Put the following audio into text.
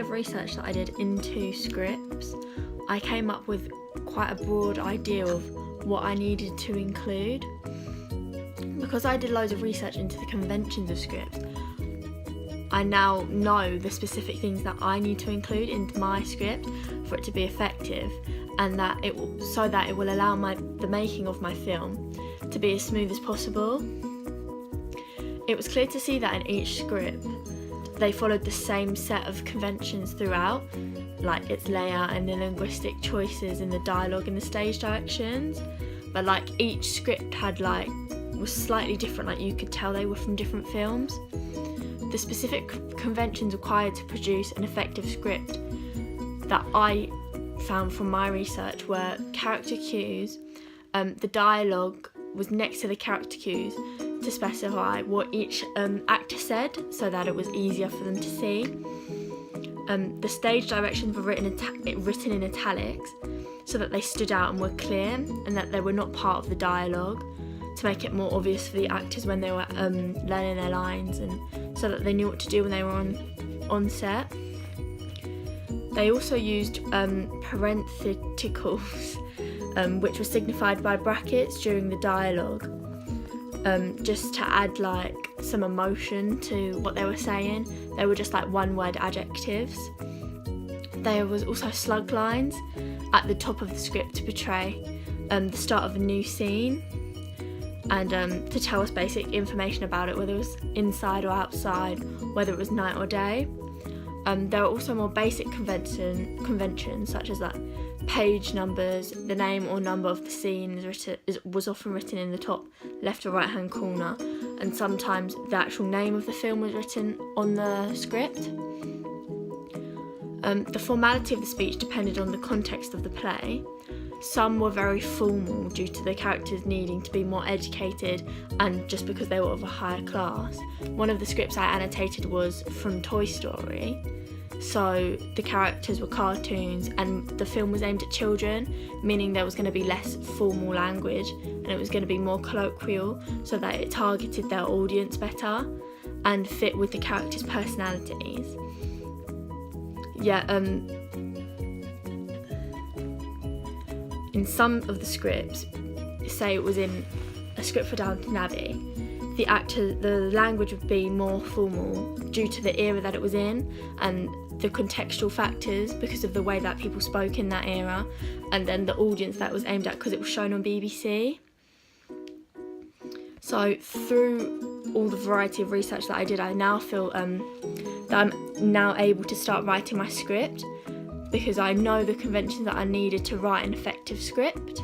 of research that I did into scripts, I came up with quite a broad idea of what I needed to include. Because I did loads of research into the conventions of scripts, I now know the specific things that I need to include into my script for it to be effective, and that it will allow the making of my film to be as smooth as possible. It was clear to see that in each script they followed the same set of conventions throughout, like its layout and the linguistic choices in the dialogue and the stage directions, but like each script was slightly different, like you could tell they were from different films. The specific conventions required to produce an effective script that I found from my research were character cues. The dialogue was next to the character cues to specify what each actor said so that it was easier for them to see. The stage directions were written in italics so that they stood out and were clear, and that they were not part of the dialogue, to make it more obvious for the actors when they were learning their lines, and so that they knew what to do when they were on set. They also used parentheticals, which were signified by brackets during the dialogue, just to add like some emotion to what they were saying. They were just like one-word adjectives. There was also slug lines at the top of the script to portray the start of a new scene, and to tell us basic information about it, whether it was inside or outside, whether it was night or day. There are also more basic conventions such as like page numbers. The name or number of the scene was often written in the top left or right hand corner, and sometimes the actual name of the film was written on the script. The formality of the speech depended on the context of the play. Some were very formal due to the characters needing to be more educated and just because they were of a higher class. One of the scripts I annotated was from Toy Story, so the characters were cartoons and the film was aimed at children, meaning there was going to be less formal language and it was going to be more colloquial so that it targeted their audience better and fit with the characters' personalities. In some of the scripts, say it was in a script for Downton Abbey, the language would be more formal due to the era that it was in and the contextual factors because of the way that people spoke in that era, and then the audience that was aimed at because it was shown on BBC. So through all the variety of research that I did, I now feel that I'm now able to start writing my script, because I know the conventions that I needed to write an effective script.